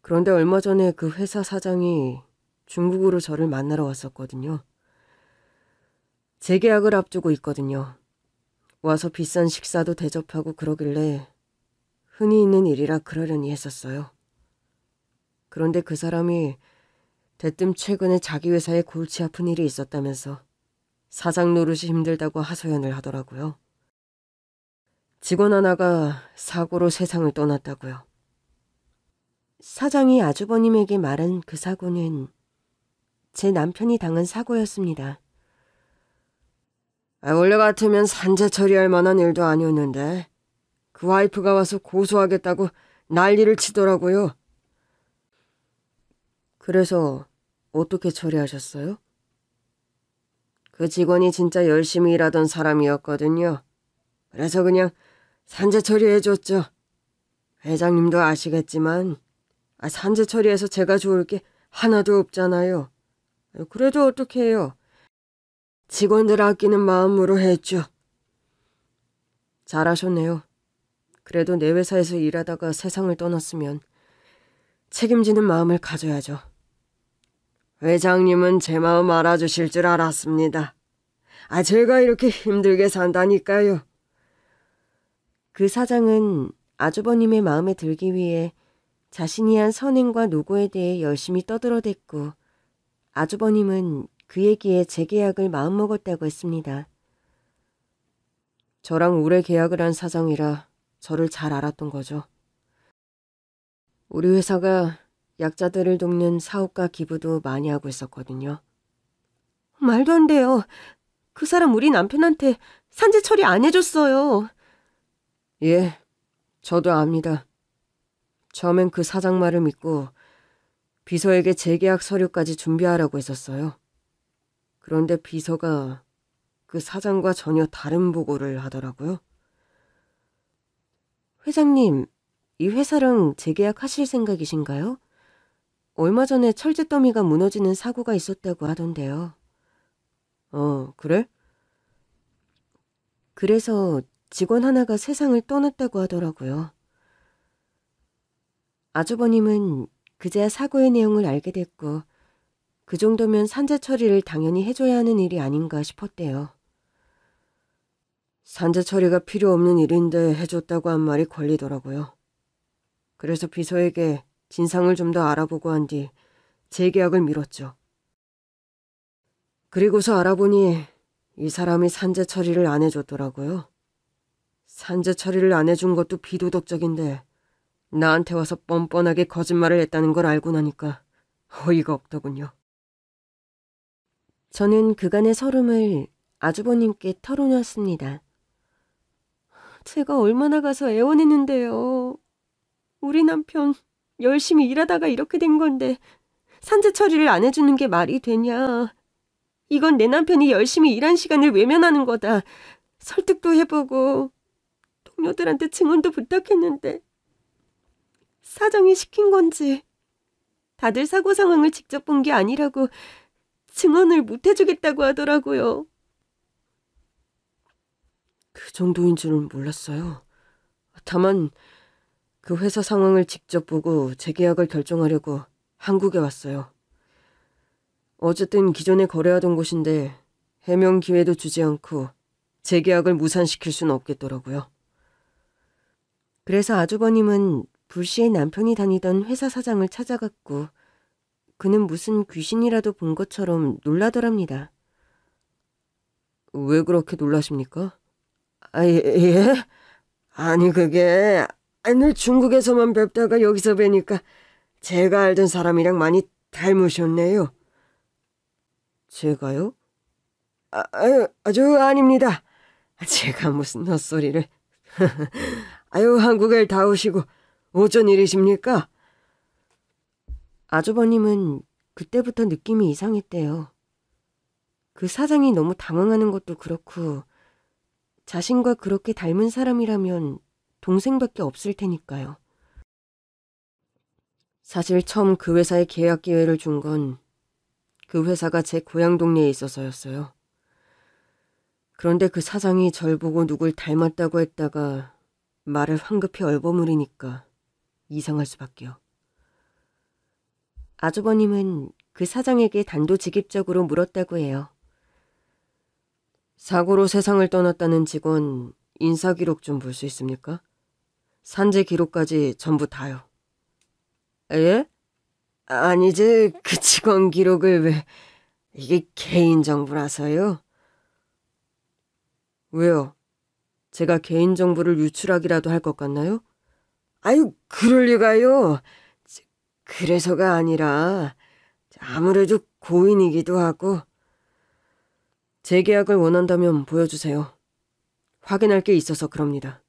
그런데 얼마 전에 그 회사 사장이 중국으로 저를 만나러 왔었거든요. 재계약을 앞두고 있거든요. 와서 비싼 식사도 대접하고 그러길래 흔히 있는 일이라 그러려니 했었어요. 그런데 그 사람이 대뜸 최근에 자기 회사에 골치 아픈 일이 있었다면서 사장 노릇이 힘들다고 하소연을 하더라고요. 직원 하나가 사고로 세상을 떠났다고요. 사장이 아주버님에게 말한 그 사고는 제 남편이 당한 사고였습니다. 원래 같으면 산재 처리할 만한 일도 아니었는데 그 와이프가 와서 고소하겠다고 난리를 치더라고요. 그래서 어떻게 처리하셨어요? 그 직원이 진짜 열심히 일하던 사람이었거든요. 그래서 그냥 산재 처리해줬죠. 회장님도 아시겠지만 산재 처리해서 제가 좋을 게 하나도 없잖아요. 그래도 어떻게 해요? 직원들 아끼는 마음으로 했죠. 잘하셨네요. 그래도 내 회사에서 일하다가 세상을 떠났으면 책임지는 마음을 가져야죠. 회장님은 제 마음 알아주실 줄 알았습니다. 제가 이렇게 힘들게 산다니까요. 그 사장은 아주버님의 마음에 들기 위해 자신이 한 선행과 노고에 대해 열심히 떠들어댔고 아주버님은 그 얘기에 재계약을 마음먹었다고 했습니다. 저랑 오래 계약을 한 사장이라 저를 잘 알았던 거죠. 우리 회사가 약자들을 돕는 사업과 기부도 많이 하고 있었거든요. 말도 안 돼요. 그 사람 우리 남편한테 산재 처리 안 해줬어요. 예, 저도 압니다. 처음엔 그 사장 말을 믿고 비서에게 재계약 서류까지 준비하라고 했었어요. 그런데 비서가 그 사장과 전혀 다른 보고를 하더라고요. 회장님, 이 회사랑 재계약하실 생각이신가요? 얼마 전에 철제 더미가 무너지는 사고가 있었다고 하던데요. 그래? 그래서 직원 하나가 세상을 떠났다고 하더라고요. 아주버님은 그제야 사고의 내용을 알게 됐고 그 정도면 산재 처리를 당연히 해줘야 하는 일이 아닌가 싶었대요. 산재 처리가 필요 없는 일인데 해줬다고 한 말이 걸리더라고요. 그래서 비서에게 진상을 좀 더 알아보고 한 뒤 재계약을 미뤘죠. 그리고서 알아보니 이 사람이 산재 처리를 안 해줬더라고요. 산재 처리를 안 해준 것도 비도덕적인데 나한테 와서 뻔뻔하게 거짓말을 했다는 걸 알고 나니까 어이가 없더군요. 저는 그간의 서름을 아주버님께 털어놓았습니다. 제가 얼마나 가서 애원했는데요. 우리 남편 열심히 일하다가 이렇게 된 건데 산재 처리를 안 해주는 게 말이 되냐. 이건 내 남편이 열심히 일한 시간을 외면하는 거다. 설득도 해보고 동료들한테 증언도 부탁했는데 사장이 시킨 건지 다들 사고 상황을 직접 본 게 아니라고 증언을 못 해주겠다고 하더라고요. 그 정도인 줄은 몰랐어요. 다만 그 회사 상황을 직접 보고 재계약을 결정하려고 한국에 왔어요. 어쨌든 기존에 거래하던 곳인데 해명 기회도 주지 않고 재계약을 무산시킬 수는 없겠더라고요. 그래서 아주버님은 불시에 남편이 다니던 회사 사장을 찾아갔고 그는 무슨 귀신이라도 본 것처럼 놀라더랍니다. 왜 그렇게 놀라십니까? 예? 아니 그게 늘 중국에서만 뵙다가 여기서 뵈니까 제가 알던 사람이랑 많이 닮으셨네요. 제가요? 아닙니다. 제가 무슨 헛소리를. 한국에 다 오시고 어쩐 일이십니까? 아주버님은 그때부터 느낌이 이상했대요. 그 사장이 너무 당황하는 것도 그렇고 자신과 그렇게 닮은 사람이라면 동생밖에 없을 테니까요. 사실 처음 그 회사에 계약 기회를 준 건 그 회사가 제 고향 동네에 있어서였어요. 그런데 그 사장이 절 보고 누굴 닮았다고 했다가 말을 황급히 얼버무리니까 이상할 수밖에요. 아주버님은 그 사장에게 단도직입적으로 물었다고 해요. 사고로 세상을 떠났다는 직원 인사기록 좀 볼 수 있습니까? 산재 기록까지 전부 다요. 예? 아니지, 그 직원 기록을 왜... 이게 개인정보라서요. 왜요? 제가 개인정보를 유출하기라도 할 것 같나요? 그럴 리가요. 그래서가 아니라 아무래도 고인이기도 하고. 재계약을 원한다면 보여주세요. 확인할 게 있어서 그럽니다.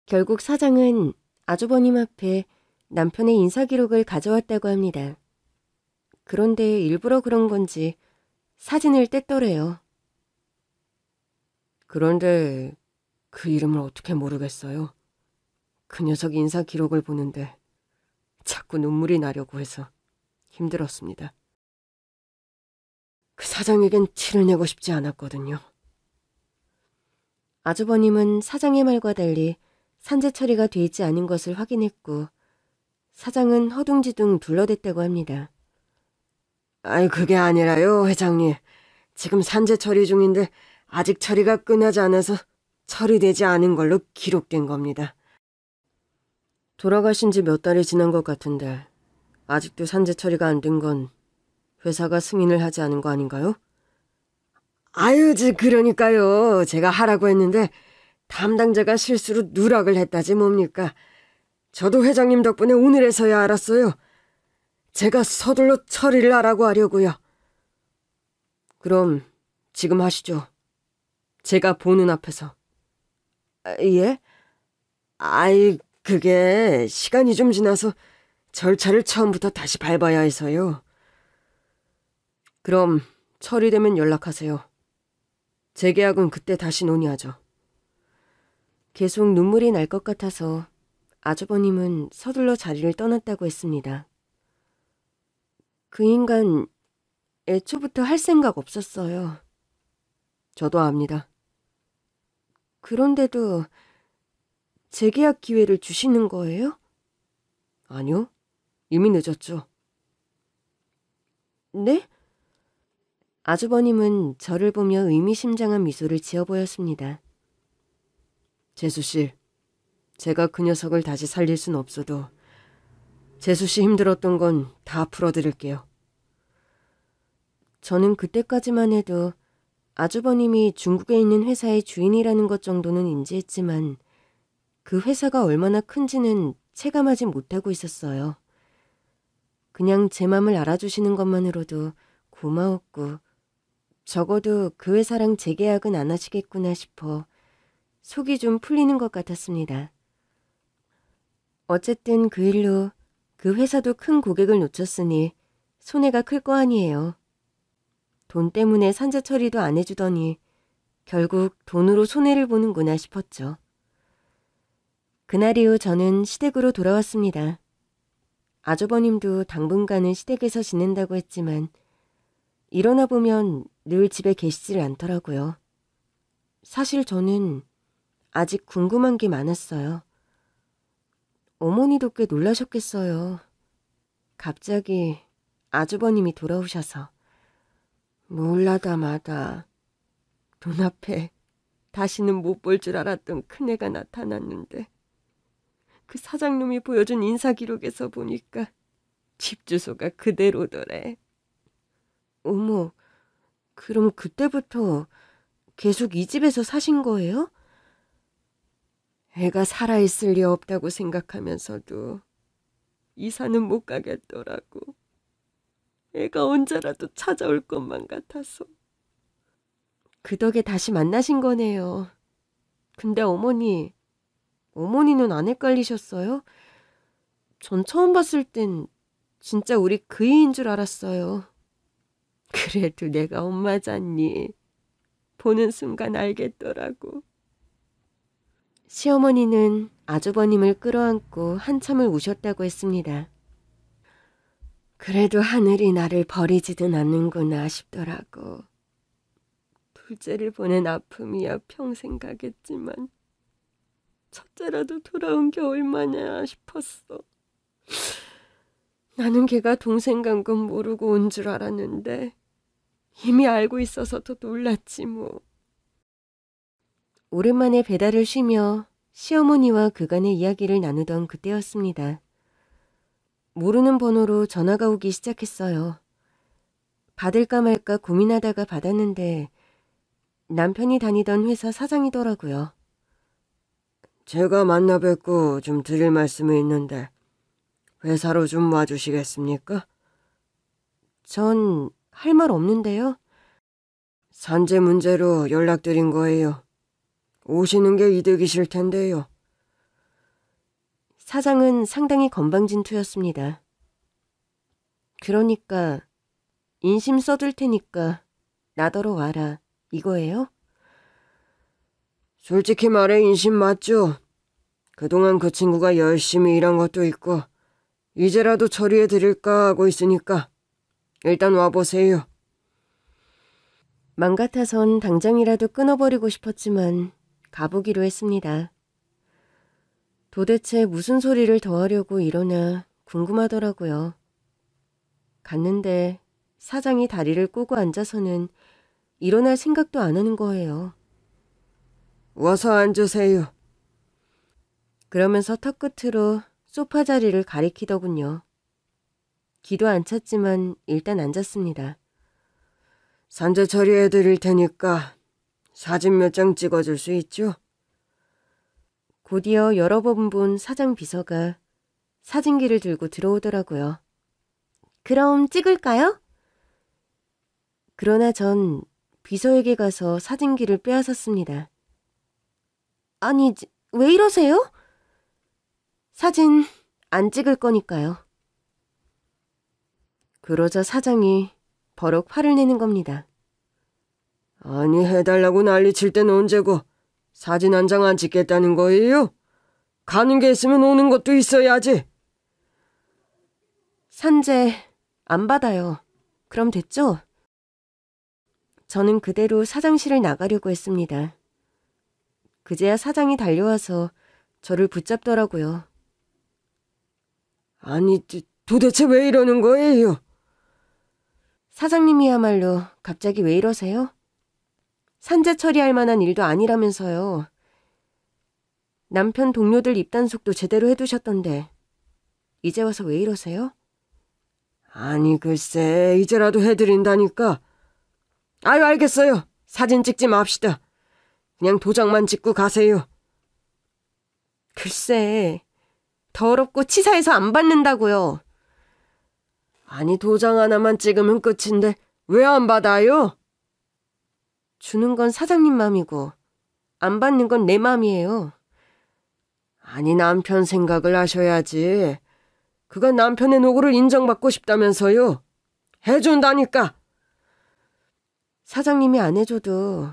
결국 사장은 아주버님 앞에 남편의 인사기록을 가져왔다고 합니다. 그런데 일부러 그런 건지 사진을 뗐더래요. 그런데 그 이름을 어떻게 모르겠어요. 그 녀석 인사기록을 보는데 자꾸 눈물이 나려고 해서 힘들었습니다. 그 사장에겐 티를 내고 싶지 않았거든요. 아주버님은 사장의 말과 달리 산재 처리가 되지 않은 것을 확인했고 사장은 허둥지둥 둘러댔다고 합니다. 그게 아니라요, 회장님. 지금 산재 처리 중인데 아직 처리가 끝나지 않아서 처리되지 않은 걸로 기록된 겁니다. 돌아가신 지 몇 달이 지난 것 같은데 아직도 산재 처리가 안 된 건 회사가 승인을 하지 않은 거 아닌가요? 그러니까요. 제가 하라고 했는데 담당자가 실수로 누락을 했다지 뭡니까. 저도 회장님 덕분에 오늘에서야 알았어요. 제가 서둘러 처리를 하라고요. 그럼 지금 하시죠. 제가 보는 앞에서. 예? 그게 시간이 좀 지나서 절차를 처음부터 다시 밟아야 해서요. 그럼 처리되면 연락하세요. 재계약은 그때 다시 논의하죠. 계속 눈물이 날 것 같아서 아주버님은 서둘러 자리를 떠났다고 했습니다. 그 인간 애초부터 할 생각 없었어요. 저도 압니다. 그런데도 재계약 기회를 주시는 거예요? 아니요. 이미 늦었죠. 네? 아주버님은 저를 보며 의미심장한 미소를 지어 보였습니다. 재수씨, 제가 그 녀석을 다시 살릴 순 없어도 재수씨 힘들었던 건 다 풀어드릴게요. 저는 그때까지만 해도 아주버님이 중국에 있는 회사의 주인이라는 것 정도는 인지했지만 그 회사가 얼마나 큰지는 체감하지 못하고 있었어요. 그냥 제 맘을 알아주시는 것만으로도 고마웠고 적어도 그 회사랑 재계약은 안 하시겠구나 싶어 속이 좀 풀리는 것 같았습니다. 어쨌든 그 일로 그 회사도 큰 고객을 놓쳤으니 손해가 클 거 아니에요. 돈 때문에 산재 처리도 안 해주더니 결국 돈으로 손해를 보는구나 싶었죠. 그날 이후 저는 시댁으로 돌아왔습니다. 아주버님도 당분간은 시댁에서 지낸다고 했지만 일어나 보면 늘 집에 계시질 않더라고요. 사실 저는 아직 궁금한 게 많았어요. 어머니도 꽤 놀라셨겠어요. 갑자기 아주버님이 돌아오셔서. 몰라다 마다 눈앞에 다시는 못 볼 줄 알았던 큰애가 나타났는데 그 사장님이 보여준 인사기록에서 보니까 집 주소가 그대로더래. 어머, 그럼 그때부터 계속 이 집에서 사신 거예요? 애가 살아있을 리 없다고 생각하면서도 이사는 못 가겠더라고. 애가 언제라도 찾아올 것만 같아서. 그 덕에 다시 만나신 거네요. 근데 어머니는 안 헷갈리셨어요? 전 처음 봤을 땐 진짜 우리 그이인 줄 알았어요. 그래도 내가 엄마잖니. 보는 순간 알겠더라고. 시어머니는 아주버님을 끌어안고 한참을 우셨다고 했습니다. 그래도 하늘이 나를 버리지든 않는구나 싶더라고. 둘째를 보낸 아픔이야 평생 가겠지만 첫째라도 돌아온 게 얼마냐 싶었어. 나는 걔가 동생 간 건 모르고 온 줄 알았는데 이미 알고 있어서 더 놀랐지 뭐. 오랜만에 배달을 쉬며 시어머니와 그간의 이야기를 나누던 그때였습니다. 모르는 번호로 전화가 오기 시작했어요. 받을까 말까 고민하다가 받았는데 남편이 다니던 회사 사장이더라고요. 제가 만나 뵙고 좀 드릴 말씀이 있는데 회사로 좀 와주시겠습니까? 전 할 말 없는데요. 산재 문제로 연락드린 거예요. 오시는 게 이득이실 텐데요. 사장은 상당히 건방진 투였습니다. 그러니까 인심 써둘 테니까 나더러 와라 이거예요? 솔직히 말해 인심 맞죠? 그동안 그 친구가 열심히 일한 것도 있고 이제라도 처리해 드릴까 하고 있으니까 일단 와보세요. 맘 같아선 당장이라도 끊어버리고 싶었지만 가보기로 했습니다. 도대체 무슨 소리를 더 하려고 이러나 궁금하더라고요. 갔는데 사장이 다리를 꼬고 앉아서는 일어날 생각도 안 하는 거예요. 와서 앉으세요. 그러면서 턱끝으로 소파 자리를 가리키더군요. 기도 안 찼지만 일단 앉았습니다. 산재 처리해 드릴 테니까 사진 몇 장 찍어줄 수 있죠? 곧이어 여러 번 본 사장 비서가 사진기를 들고 들어오더라고요. 그럼 찍을까요? 그러나 전 비서에게 가서 사진기를 빼앗았습니다. 아니, 왜 이러세요? 사진 안 찍을 거니까요. 그러자 사장이 버럭 화를 내는 겁니다. 아니 해달라고 난리칠 땐 언제고 사진 한 장 안 찍겠다는 거예요? 가는 게 있으면 오는 것도 있어야지. 산재 안 받아요. 그럼 됐죠? 저는 그대로 사장실을 나가려고 했습니다. 그제야 사장이 달려와서 저를 붙잡더라고요. 아니 도대체 왜 이러는 거예요? 사장님이야말로 갑자기 왜 이러세요? 산재 처리할 만한 일도 아니라면서요. 남편 동료들 입단속도 제대로 해두셨던데 이제 와서 왜 이러세요? 아니 글쎄 이제라도 해드린다니까. 아유 알겠어요. 사진 찍지 맙시다. 그냥 도장만 찍고 가세요. 글쎄 더럽고 치사해서 안 받는다고요. 아니 도장 하나만 찍으면 끝인데 왜 안 받아요? 주는 건 사장님 맘이고 안 받는 건 내 맘이에요. 아니 남편 생각을 하셔야지. 그가 남편의 노고를 인정받고 싶다면서요. 해준다니까. 사장님이 안 해줘도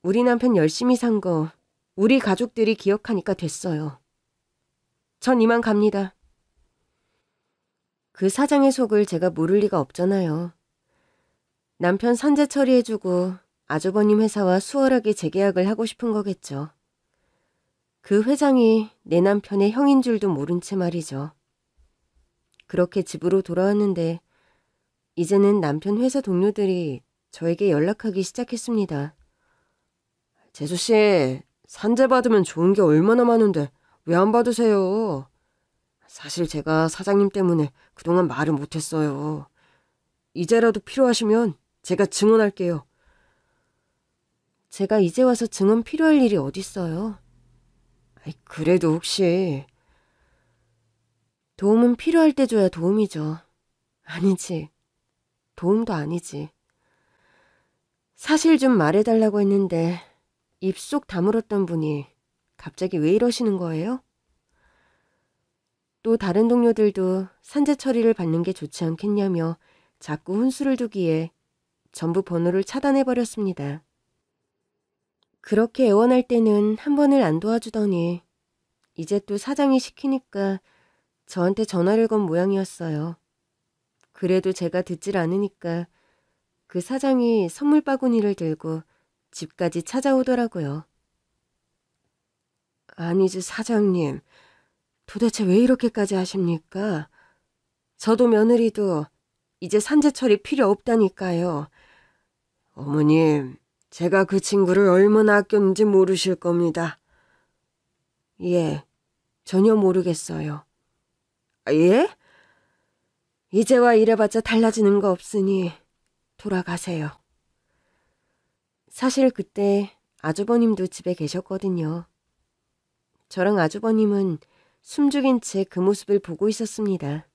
우리 남편 열심히 산 거 우리 가족들이 기억하니까 됐어요. 전 이만 갑니다. 그 사장의 속을 제가 모를 리가 없잖아요. 남편 산재 처리해주고 아주버님 회사와 수월하게 재계약을 하고 싶은 거겠죠. 그 회장이 내 남편의 형인 줄도 모른 채 말이죠. 그렇게 집으로 돌아왔는데 이제는 남편 회사 동료들이 저에게 연락하기 시작했습니다. 재수씨, 산재 받으면 좋은 게 얼마나 많은데 왜 안 받으세요? 사실 제가 사장님 때문에 그동안 말을 못했어요. 이제라도 필요하시면 제가 증언할게요. 제가 이제 와서 증언 필요할 일이 어딨어요. 그래도 혹시... 도움은 필요할 때 줘야 도움이죠. 아니지. 도움도 아니지. 사실 좀 말해달라고 했는데 입속 다물었던 분이 갑자기 왜 이러시는 거예요? 또 다른 동료들도 산재 처리를 받는 게 좋지 않겠냐며 자꾸 훈수를 두기에 전부 번호를 차단해버렸습니다. 그렇게 애원할 때는 한 번을 안 도와주더니 이제 또 사장이 시키니까 저한테 전화를 건 모양이었어요. 그래도 제가 듣질 않으니까 그 사장이 선물 바구니를 들고 집까지 찾아오더라고요. 아니지, 사장님. 도대체 왜 이렇게까지 하십니까? 저도 며느리도 이제 산재 처리 필요 없다니까요. 어머님, 제가 그 친구를 얼마나 아꼈는지 모르실 겁니다. 예, 전혀 모르겠어요. 예? 이제와 이래봤자 달라지는 거 없으니 돌아가세요. 사실 그때 아주버님도 집에 계셨거든요. 저랑 아주버님은 숨죽인 채 그 모습을 보고 있었습니다.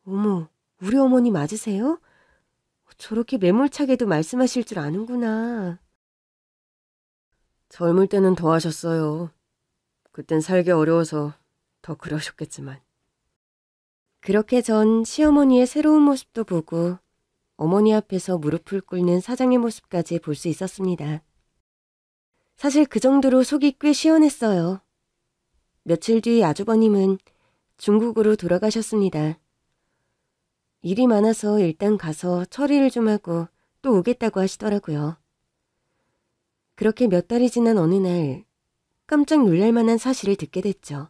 어머, 우리 어머니 맞으세요? 저렇게 매몰차게도 말씀하실 줄 아는구나. 젊을 때는 더 하셨어요. 그땐 살기 어려워서 더 그러셨겠지만. 그렇게 전 시어머니의 새로운 모습도 보고 어머니 앞에서 무릎을 꿇는 사장의 모습까지 볼 수 있었습니다. 사실 그 정도로 속이 꽤 시원했어요. 며칠 뒤 아주버님은 중국으로 돌아가셨습니다. 일이 많아서 일단 가서 처리를 좀 하고 또 오겠다고 하시더라고요. 그렇게 몇 달이 지난 어느 날 깜짝 놀랄 만한 사실을 듣게 됐죠.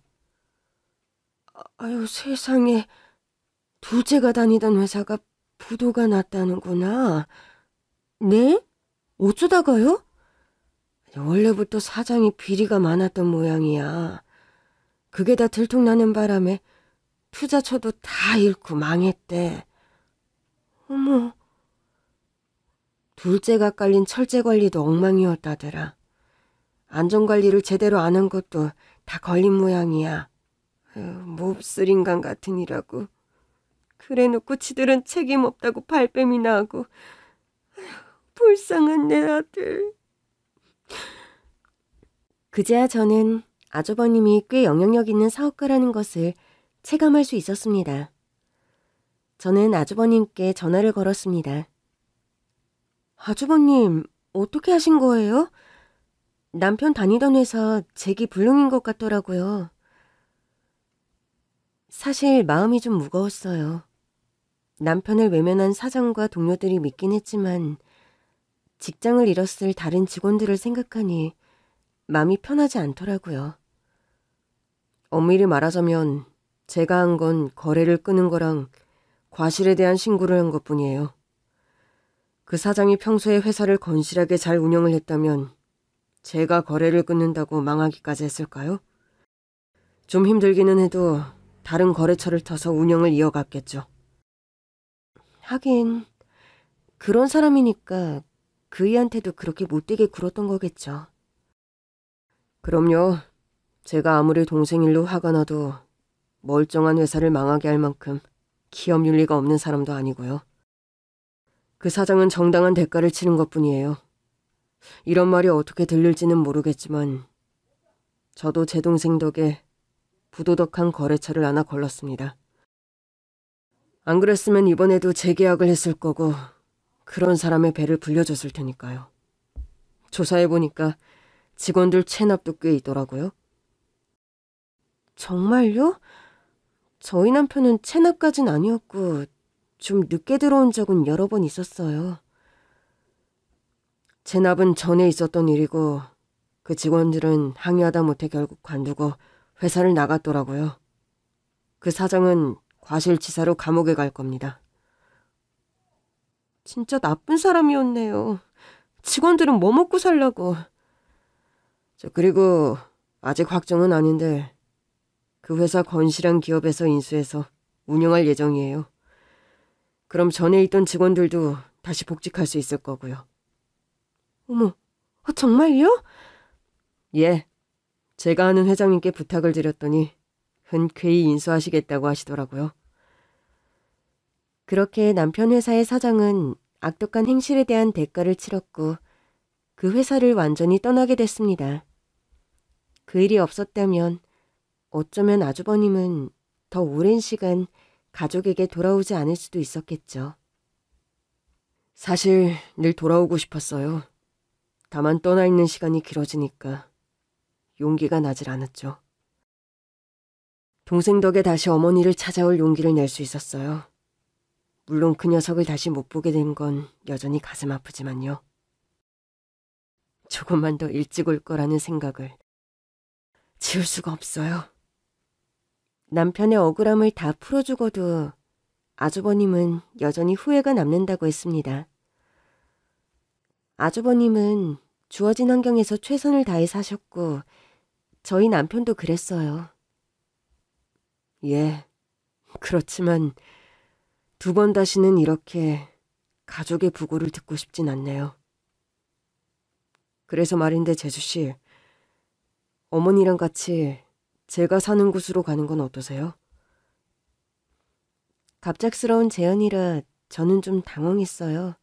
아유, 세상에. 둘째가 다니던 회사가 부도가 났다는구나. 네? 어쩌다가요? 원래부터 사장이 비리가 많았던 모양이야. 그게 다 들통나는 바람에 투자처도 다 잃고 망했대. 어머. 둘째가 깔린 철제 관리도 엉망이었다더라. 안전관리를 제대로 안 한 것도 다 걸린 모양이야. 몹쓸 인간 같으니라고. 그래놓고 지들은 책임 없다고 발뺌이나 하고. 불쌍한 내 아들. 그제야 저는 아주버님이 꽤 영향력 있는 사업가라는 것을 체감할 수 있었습니다. 저는 아주버님께 전화를 걸었습니다. 아주버님, 어떻게 하신 거예요? 남편 다니던 회사 재기 불능인 것 같더라고요. 사실 마음이 좀 무거웠어요. 남편을 외면한 사장과 동료들이 믿긴 했지만 직장을 잃었을 다른 직원들을 생각하니 마음이 편하지 않더라고요. 엄밀히 말하자면 제가 한 건 거래를 끄는 거랑 과실에 대한 신고를 한 것뿐이에요. 그 사장이 평소에 회사를 건실하게 잘 운영을 했다면 제가 거래를 끊는다고 망하기까지 했을까요? 좀 힘들기는 해도 다른 거래처를 터서 운영을 이어갔겠죠. 하긴 그런 사람이니까 그이한테도 그렇게 못되게 굴었던 거겠죠. 그럼요. 제가 아무리 동생 일로 화가 나도 멀쩡한 회사를 망하게 할 만큼 기업 윤리가 없는 사람도 아니고요. 그 사장은 정당한 대가를 치른 것뿐이에요. 이런 말이 어떻게 들릴지는 모르겠지만 저도 제 동생 덕에 부도덕한 거래처를 하나 걸렀습니다. 안 그랬으면 이번에도 재계약을 했을 거고 그런 사람의 배를 불려줬을 테니까요. 조사해보니까 직원들 체납도 꽤 있더라고요. 정말요? 저희 남편은 체납까진 아니었고 좀 늦게 들어온 적은 여러 번 있었어요. 체납은 전에 있었던 일이고 그 직원들은 항의하다 못해 결국 관두고 회사를 나갔더라고요. 그 사장은 과실치사로 감옥에 갈 겁니다. 진짜 나쁜 사람이었네요. 직원들은 뭐 먹고 살라고. 그리고 아직 확정은 아닌데 그 회사 건실한 기업에서 인수해서 운영할 예정이에요. 그럼 전에 있던 직원들도 다시 복직할 수 있을 거고요. 어머, 정말요? 예, 제가 아는 회장님께 부탁을 드렸더니 흔쾌히 인수하시겠다고 하시더라고요. 그렇게 남편 회사의 사장은 악독한 행실에 대한 대가를 치렀고 그 회사를 완전히 떠나게 됐습니다. 그 일이 없었다면 어쩌면 아주버님은 더 오랜 시간 가족에게 돌아오지 않을 수도 있었겠죠. 사실 늘 돌아오고 싶었어요. 다만 떠나 있는 시간이 길어지니까 용기가 나질 않았죠. 동생 덕에 다시 어머니를 찾아올 용기를 낼 수 있었어요. 물론 그 녀석을 다시 못 보게 된 건 여전히 가슴 아프지만요. 조금만 더 일찍 올 거라는 생각을 지울 수가 없어요. 남편의 억울함을 다 풀어주고도 아주버님은 여전히 후회가 남는다고 했습니다. 아주버님은 주어진 환경에서 최선을 다해 사셨고 저희 남편도 그랬어요. 예, 그렇지만 2번 다시는 이렇게 가족의 부고를 듣고 싶진 않네요. 그래서 말인데 재수씨, 어머니랑 같이 제가 사는 곳으로 가는 건 어떠세요? 갑작스러운 제안이라 저는 좀 당황했어요.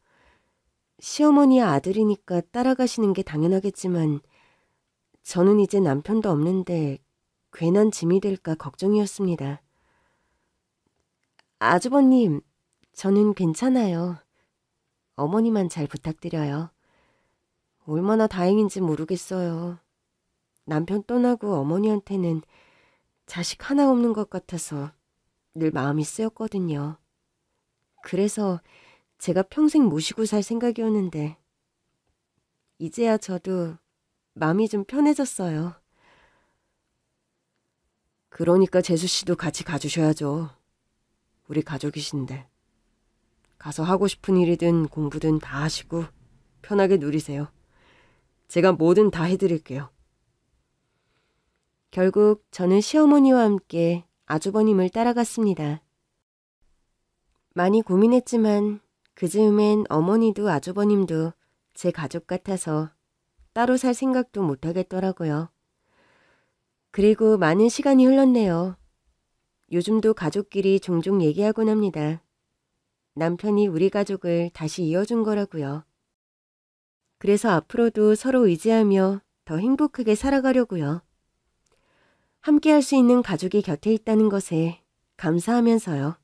시어머니의 아들이니까 따라가시는 게 당연하겠지만 저는 이제 남편도 없는데 괜한 짐이 될까 걱정이었습니다. 아주버님, 저는 괜찮아요. 어머니만 잘 부탁드려요. 얼마나 다행인지 모르겠어요. 남편 떠나고 어머니한테는 자식 하나 없는 것 같아서 늘 마음이 쓰였거든요. 그래서 제가 평생 모시고 살 생각이었는데 이제야 저도 마음이 좀 편해졌어요. 그러니까 재수씨도 같이 가주셔야죠. 우리 가족이신데. 가서 하고 싶은 일이든 공부든 다 하시고 편하게 누리세요. 제가 뭐든 다 해드릴게요. 결국 저는 시어머니와 함께 아주버님을 따라갔습니다. 많이 고민했지만 그 즈음엔 어머니도 아주버님도 제 가족 같아서 따로 살 생각도 못 하겠더라고요. 그리고 많은 시간이 흘렀네요. 요즘도 가족끼리 종종 얘기하곤 합니다. 남편이 우리 가족을 다시 이어준 거라고요. 그래서 앞으로도 서로 의지하며 더 행복하게 살아가려고요. 함께 할 수 있는 가족이 곁에 있다는 것에 감사하면서요.